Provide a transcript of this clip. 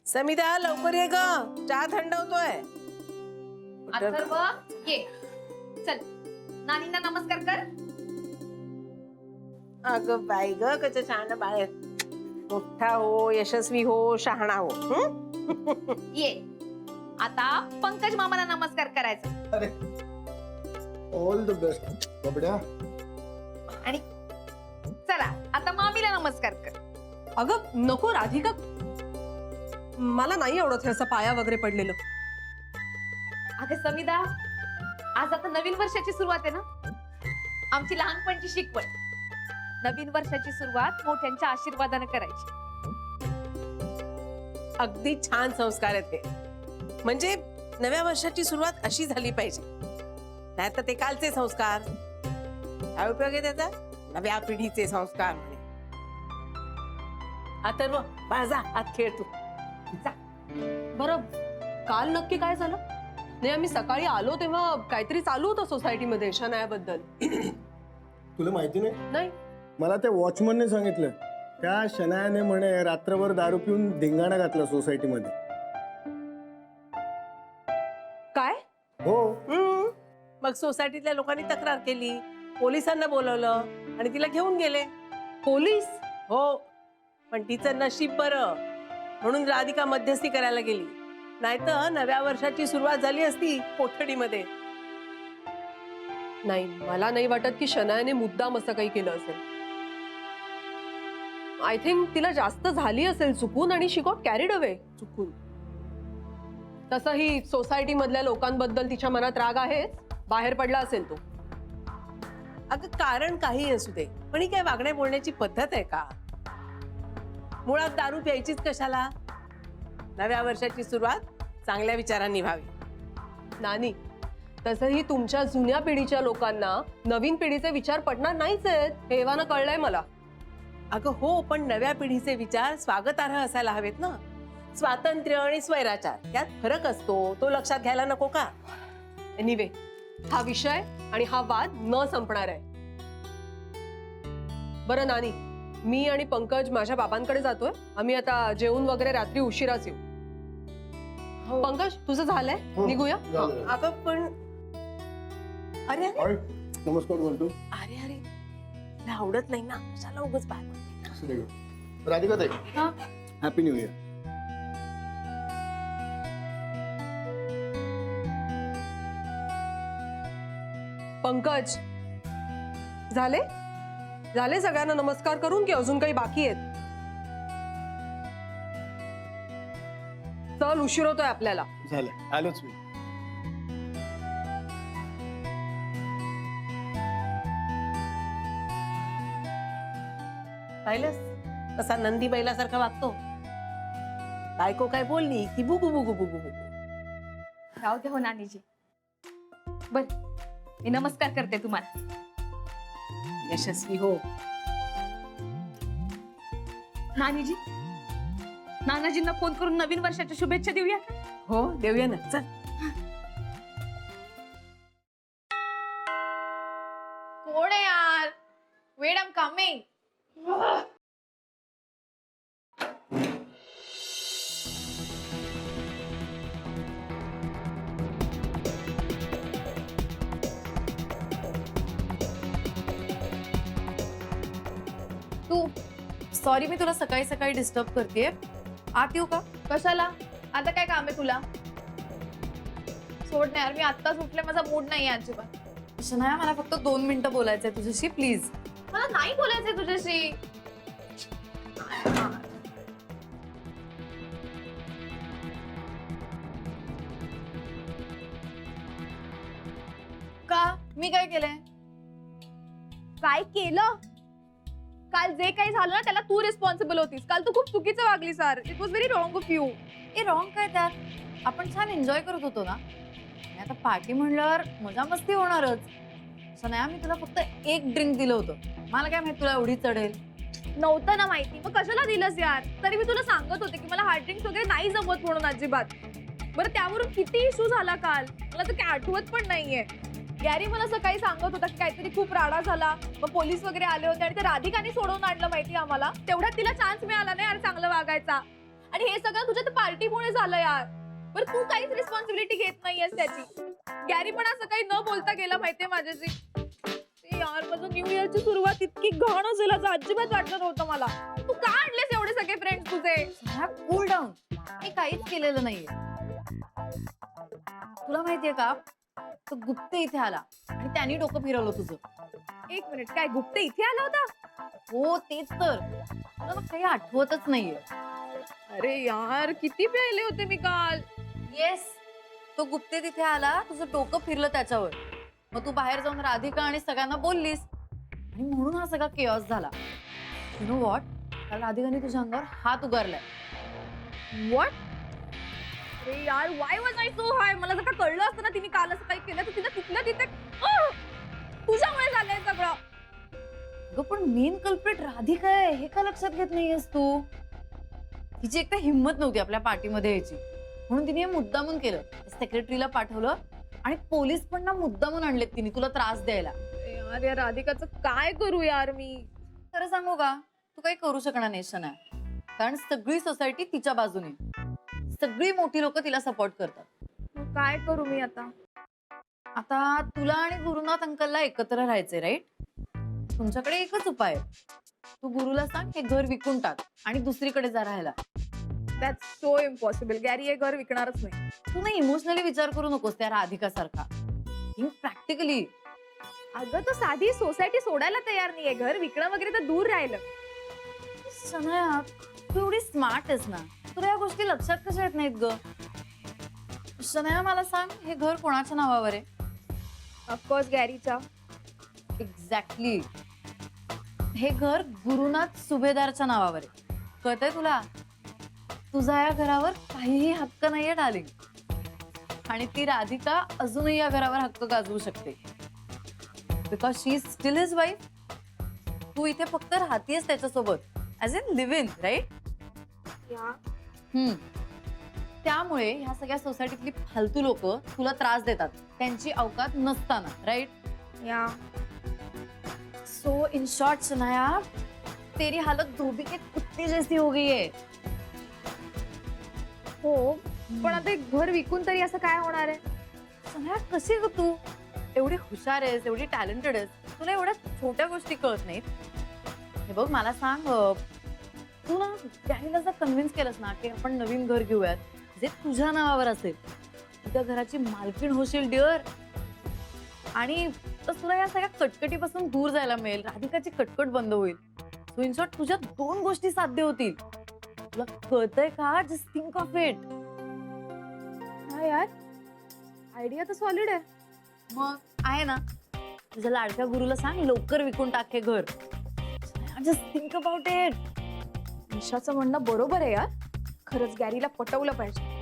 समिधा लवकर ये ग, चहा थंड होतोय. अथर्व ये चल, नानींना नमस्कार कर. अगं बाई ग, कसं शहाणं बाहेर. मोठा हो, यशस्वी हो, शहाणा हो. ये आता पंकज मामाला नमस्कार करायचा. अरे ऑल द बेस्ट बबड्या. आणि चला आता मामीला नमस्कार कर. अगं नको राधिका, मला नाही आवडत हे असं पाया वगैरे पडलेलं. अगं समिधा, आज आता नवीन वर्षाची सुरुवात आहे ना. आमची लहानपणची शिकवण, नवीन वर्षाची सुरुवात मोठ्यांच्या आशीर्वादाने करायची. अगदी छान संस्कार आहेत ते. म्हणजे नव्या वर्षाची सुरुवात अशी झाली पाहिजे, नाही तर ते कालचे संस्कार. काय उपयोग आहे त्याचा? नव्या पिढीचे संस्कार म्हणे. अथर्व बाळा, आत खेळ तू. बरं, काल नक्की काय झालं? नाही, आम्ही सकाळी आलो तेव्हा काहीतरी चालू होतं सोसायटीमध्ये शनायाबद्दल. तुला माहिती नाही? नाही. मला त्या वॉचमनने सांगितलं, त्या शनायाने म्हणे रात्रभर दारू पिऊन धिंगाणा घातला सोसायटीमध्ये. काय? हो. मग सोसायटीतल्या लोकांनी तक्रार केली, पोलिसांना बोलवलं आणि तिला घेऊन गेले. पोलीस? हो, पण तिचं नशीब बरं म्हणून राधिका मध्यस्थी करायला गेली, नाहीतर नव्या वर्षाची सुरुवात झाली असती कोठडीमध्ये. नाही, मला नाही वाटत की शनायाने मुद्दाम असं काही केलं असेल. आय थिंक तिला जास्त झाली असेल चुकून आणि शी गॉट कॅरीड अवे. चुकून. तसंही सोसायटी मधल्या लोकांबद्दल तिच्या मनात राग आहे, बाहेर पडला असेल तो. अगं कारण काही असू दे, पण ही काय वागण्या बोलण्याची पद्धत आहे का? मुळात दारू प्यायचीच कशाला? नव्या वर्षाची सुरुवात चांगल्या विचारांनी व्हावी. नानी, तसंही तुमच्या जुन्या पिढीच्या लोकांना नवीन पिढीचे विचार पटणार नाहीच आहेत, हे एव्हाना कळलंय मला. अगं हो, पण नव्या पिढीचे विचार स्वागतार्ह असायला हवेत ना. स्वातंत्र्य आणि स्वैराचार यात फरक असतो, तो लक्षात घ्यायला नको का? एनिवे, हा विषय आणि हा वाद न संपणार आहे. बरं नानी, मी आणि पंकज माझ्या बाबांकडे जातोय. आम्ही आता जेवून वगैरे रात्री उशिराच येऊ. पंकज, तुझं झालंय? हो, निघूया. झालं. अगं पण अरे अरे हाय, नमस्कार बोलतो. अरे अरे, तुला आवडत नाही ना, कशाला उगाच बाहेर पडते ना? असं नाही गं. राधिका ताई, हा? Happy new year. पंकज, झाले झाले सगळ्यांना नमस्कार करून की अजून काही बाकी आहेत? चल, उशीर होतोय आपल्याला. झालं, आलोच मी. पाहिलंस कसा नंदी बैलासारखा वागतो. बायको काय बोलली की बुगू बुगू बुगू बुगू. राहू दे हो नानीजी. बर, मी नमस्कार करते तुम्हाला. यशस्वी हो. नानीजी, नानाजींना फोन करून नवीन वर्षाच्या शुभेच्छा देऊया. हो, देऊया ना, चल. कोण आहे यार? Wait, I am coming. तू सॉरी, मी तुला सकाळी सकाळी डिस्टर्ब करतेय. आत येऊ का? कशाला? आता काय काम आहे तुला? सोड ना यार, मी आत्ताच उठले, माझा मूड नाही आहे अजिबात. शनाया, मला फक्त 2 मिनिटं बोलायचंय तुझ्याशी, प्लीज. मला नाही बोलायचंय तुझ्याशी. का? मी काय केलंय? काय केलं? काल जे काही झालं ना त्याला तू रिस्पॉन्सिबल होतीस. काल तू खूप चुकीचं वागली sir. It was very wrong of you. ए, रॉंग काय त्यात? आपण छान एन्जॉय करत होतो ना. आणि आता पार्टी म्हणल्यावर मजा मस्ती होणारच. शनाया, मी तुला फक्त 1 ड्रिंक दिलं होतं. मला काय माहित तुला एवढी चढेल. नव्हतं ना माहिती, मग कशाला दिलंस यार? तरी मी तुला सांगत होते की मला हार्ड ड्रिंक्स वगैरे नाही जमत म्हणून अजिबात. बरं, त्यावरून किती इश्यू झाला काल, मला तर काय आठवत पण नाहीये. गॅरी मला सकाळी सांगत होता की काहीतरी खूप राडा झाला, मग पोलीस वगैरे आले होते आणि ते राधिकाने सोडवून आणलं माहिती आम्हाला. तेवढ्यात तिला चान्स मिळाला नाही यार चांगलं वागायचा. आणि हे सगळं तुझ्या पार्टी पार्टीमुळे झालं यार. बरं तू काहीच रिस्पॉन्सिबिलिटी घेत नाहीयेस त्याची. गॅरी पण असं काही न बोलता गेला माहितीये माझ्याशी. ते यार माझं न्यू इयरची सुरुवात इतकी घाण असेल असं अजिबात वाटलं नव्हतं मला. तू का आणलेस एवढे सगळे फ्रेंड्स तुझे? Cool down. मी काहीच केलेलं नाहीये. तुला माहितीये का, तो गुप्ते इथे आला आणि त्यांनी डोकं फिरवलं तुझं. एक मिनिट, काय गुप्ते इथे आला होता? हो तेच तर. तुला मग काही आठवतच नाहीये. अरे यार किती प्यायले होते मी काल. येस, तो गुप्ते तिथे आला, तुझं डोकं फिरलं त्याच्यावर. मग तू बाहेर जाऊन राधिका आणि सगळ्यांना बोललीस आणि म्हणून हा सगळा केऑस झाला. यु नो व्हॉट, काल राधिकाने तुझ्या अंगावर हात उगारलाय. व्हॉट? अरे यार वाय वॉज आय सो हाय? मला जर का कळलं असतं ना तिने काल असं काही केलं तर तिला तिथल्या तिथे तुझ्यामुळे झालंय सगळं. अगं पण मेन कल्प्रिट राधिका आहे, हे का लक्षात घेत नाहीयेस तू? तिची एक तर हिंमत नव्हती आपल्या पार्टीमध्ये यायची, म्हणून तिने हे मुद्दामून केलं. सेक्रेटरीला पाठवलं आणि पोलीस पण ना मुद्दामून आणलेत तिने तुला त्रास द्यायला. यार या राधिकाचं काय करू यार मी? खरं सांगू का, तू काही करू शकणार नाही शना, कारण सगळी सोसायटी तिच्या बाजूने, सगळी मोठी लोक तिला सपोर्ट करतात. मग काय करू मी आता? आता तुला आणि गुरुनाथ अंकलला एकत्र राहायचे, राईट? तुमच्याकडे एकच उपाय आहे. तू गुरुला सांग हे घर विकून टाक आणि दुसरीकडे जा राहायला. That's so impossible. गॅरी हे घर विकणारच नाही. तू ना इमोशनली विचार करू नकोस त्या राधिका सारखा. Think practically. अगं तो साधी सोसायटी सोडायला तयार नाहीये. घर विकणं वगैरे तर दूर राहिलं. शनाया, तू एवढी स्मार्ट आहेस ना, तुला या गोष्टी लक्षात कशा येत नाहीत ग? शनाया मला सांग, हे घर कोणाच्या नावावर आहे? ऑफकोर्स गॅरीच्या. एक्झॅक्टली. हे घर गुरुनाथ सुभेदारच्या नावावर आहे. कळतंय तुला? तुझा या घरावर काहीही हक्क नाहीये डार्लिंग. आणि ती राधिका अजूनही या घरावर हक्क गाजवू शकते, because she is still his wife. तू इथे फक्त राहतेस त्याच्यासोबत as in live in, right? त्यामुळे ह्या सगळ्या सोसायटीतली फालतू लोक तुला त्रास देतात त्यांची अवकात नसताना, राईट? या सो इन शॉर्ट शनाया, तेरी हालत धोबी के कुत्ते जैसी हो गई है. हो, पण आता एक घर विकून तरी असं काय होणार आहे? शनाया, कशी ग तू? एवढी हुशार आहेस, एवढी टॅलेंटेड आहेस, तुला एवढ्या छोट्या गोष्टी कळत नाहीत. हे बघ मला सांग, तू ना गॅरीला जर कन्व्हिन्स केलंस ना की आपण नवीन घर घेऊयात जे तुझ्या नावावर असेल, त्या घराची मालकीण होशील डिअर. आणि तुला या सगळ्या कटकटीपासून दूर जायला मिळेल, राधिकाची कटकट बंद होईल. सो इन शॉर्ट तुझ्या दोन गोष्टी साध्य होतील. तुला कळतंय का? Just think of it. हा यार, आयडिया तर सॉलिड आहे. मग आहे ना, तुझ्या लाडक्या गुरुला सांग लवकर विकून टाक हे घर. Just think about it. निशाचं म्हणणं बरोबर आहे यार. खरंच गॅरीला पटवलं पाहिजे.